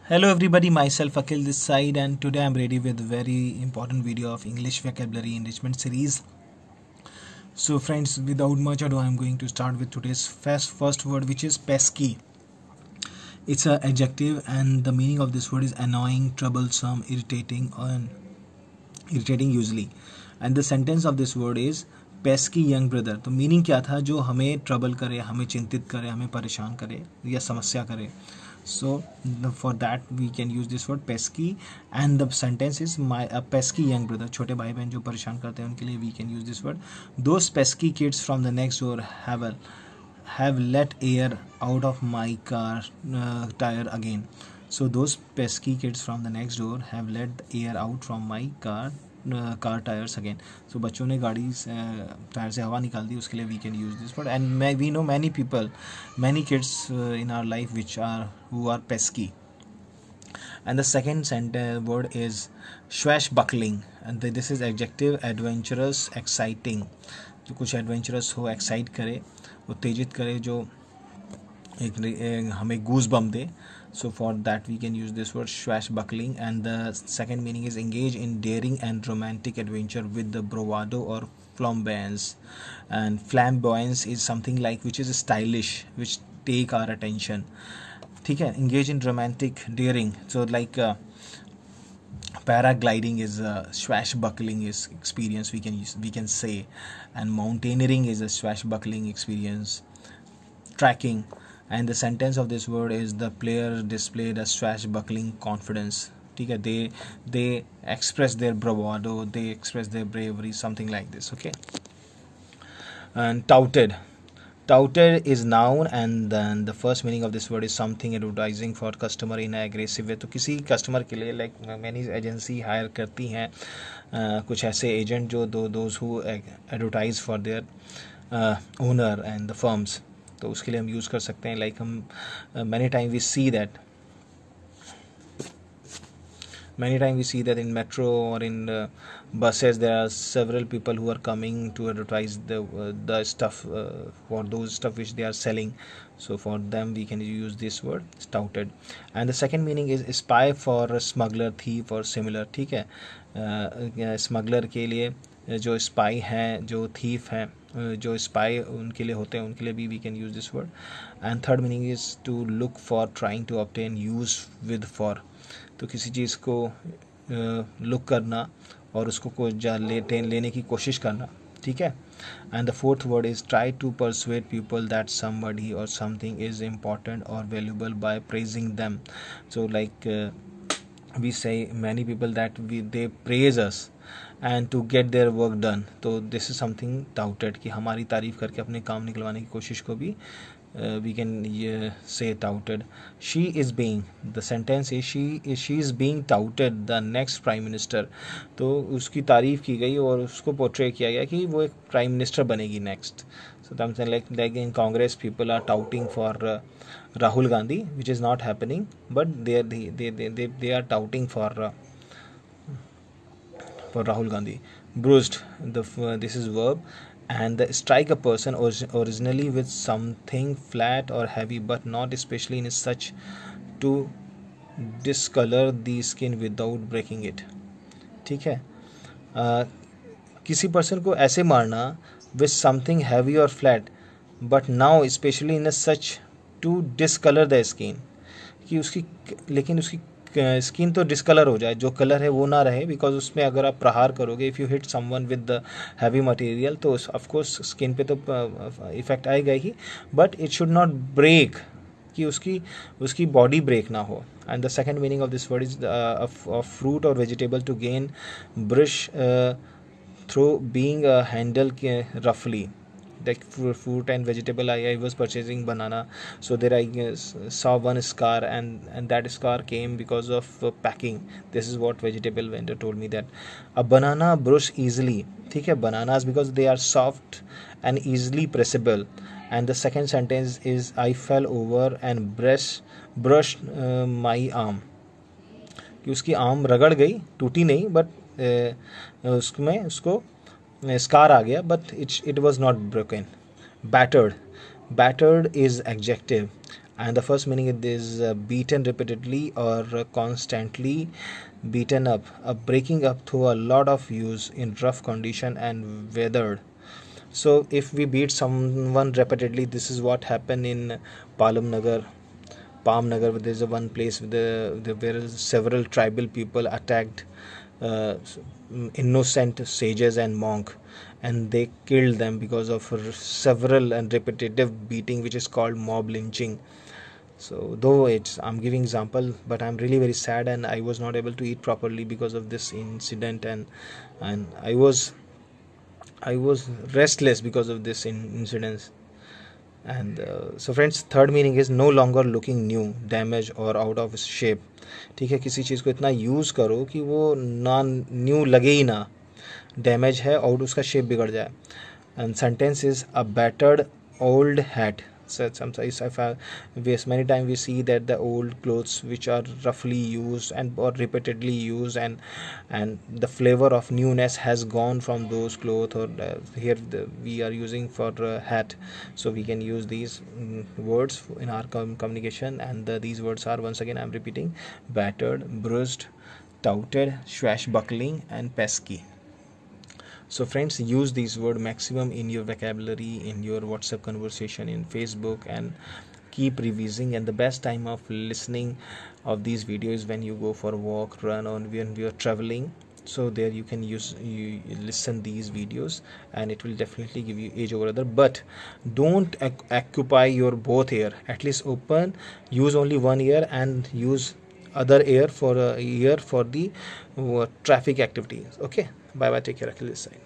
Hello everybody, myself Akhil this side, and today I'm ready with a very important video of English vocabulary enrichment series. So friends, without much ado, I'm going to start with today's first word, which is pesky. It's an adjective and the meaning of this word is annoying, troublesome, irritating usually. And the sentence of this word is pesky young brother. तो meaning क्या था? जो हमें trouble करे, हमें चिंतित करे, हमें परेशान करे या समस्या करे. So for that we can use this word pesky, and the sentence is my pesky young brother. छोटे भाई बहन जो परेशान करते हैं उनके लिए we can use this word. Those pesky kids from the next door have let air out of my car tire again. So those pesky kids from the next door have let air out from my car tires again. So बच्चों ने गाड़ी tyre से हवा निकाल दी, उसके लिए we can use this word. And we know many people, many kids in our life who are pesky. And the second word is swashbuckling, and this is adjective, adventurous, exciting. जो कुछ adventurous हो, excite करे, उत्तेजित करे, जो एक हमें गूज बम दे. So for that we can use this word swashbuckling, and the second meaning is engage in daring and romantic adventure with the bravado or flamboyance. And flamboyance is something like which is stylish, which take our attention. ठीक है, engage in romantic daring, so like paragliding is swashbuckling is experience we can say, and mountaineering is a swashbuckling experience. Tracking, and the sentence of this word is the player displayed a swashbuckling confidence. ठीक है, they express their bravado, they express their bravery, something like this. Okay. And touted is noun, and then the first meaning of this word is something advertising for customer in an aggressive way. तो किसी customer के लिए like many agency hire करती हैं कुछ ऐसे agent जो those who advertise for their owner and the firms. तो उसके लिए हम यूज़ कर सकते हैं. लाइक हम many time we see that in metro or in buses there are several people who are coming to advertise the stuff for those stuff which they are selling. So for them we can use this word touted. And the second meaning is spy for a smuggler, thief or similar. ठीक है, smuggler के लिए जो spy हैं, जो thief हैं, जो spy उनके लिए होते हैं, उनके लिए भी we can use this word. And third meaning is to look for, trying to obtain, use with for. तो किसी चीज़ को लुक करना और उसको लेने की कोशिश करना. ठीक है. And the fourth word is try to persuade people that somebody or something is important or valuable by praising them. So like we say many people that they praise us and to get their work done. तो this is something touted, कि हमारी तारीफ करके अपने काम निकलवाने की कोशिश को भी we can say touted. She is being, the sentence is she is being touted the next prime minister. तो उसकी तारीफ की गई और उसको पोर्ट्रे किया गया कि वो एक प्राइम मिनिस्टर बनेगी next. So something like in Congress people are touting for Rahul Gandhi, which is not happening, but they are touting for Rahul Gandhi. Bruised, this is verb. And the strike a person originally with something flat or heavy, but not especially in such to discolor the skin without breaking it. ठीक है, किसी person को ऐसे मारना with something heavy or flat, but now especially in a such to discolor the skin, कि उसकी लेकिन उसकी स्किन तो डिस्कलर हो जाए, जो कलर है वो ना रहे, बिकॉज उसमें अगर आप प्रहार करोगे, if you hit someone with the heavy material, तो ऑफकोर्स स्किन पे तो इफेक्ट आएगा ही, but it should not break, कि उसकी बॉडी ब्रेक ना हो. And the second meaning of this word is of fruit और vegetable to gain brush through being a handle roughly, like fruit and vegetable. I was purchasing banana, so there I saw one scar, and that scar came because of packing. This is what vegetable vendor told me, that a banana brush easily. ठीक है, bananas because they are soft and easily pressable. And the second sentence is I fell over and brushed my arm, कि उसकी arm रगड़ गई, टूटी नहीं, but उसमें उसको स्कार आ गया, but it was not broken. Battered is adjective. And the first meaning is beaten repeatedly or constantly beaten up, a breaking up through a lot of use in rough condition and weathered. So if we beat someone repeatedly, this is what happened in Palam Nagar, Palm Nagar. There's a one place where several tribal people attacked uh, innocent sages and monk, and they killed them because of several and repetitive beating, which is called mob lynching. So though it's, I'm giving example, but I'm really very sad, and I was not able to eat properly because of this incident, and I was restless because of this incident. And so friends, third meaning is no longer looking new, damaged or out of shape. ठीक है, किसी चीज़ को इतना use करो कि वो ना new लगे ही ना, डैमेज है और उसका शेप बिगड़ जाए. And sentence is a battered old hat. So sometimes many times we see that the old clothes which are roughly used and or repeatedly used, and the flavor of newness has gone from those clothes. Or here we are using for hat, so we can use these words in our communication. And these words are, once again I'm repeating, battered, bruised, touted, swashbuckling, and pesky. So friends, use these word maximum in your vocabulary, in your WhatsApp conversation, in Facebook, and keep revising. And the best time of listening of these videos when you go for a walk, run, or when you are traveling. So there you can you listen these videos, and it will definitely give you edge over other. But don't occupy your both ear. At least open, use only one ear, and use other ear for the traffic activities. Okay, bye bye, take care, Achilles side.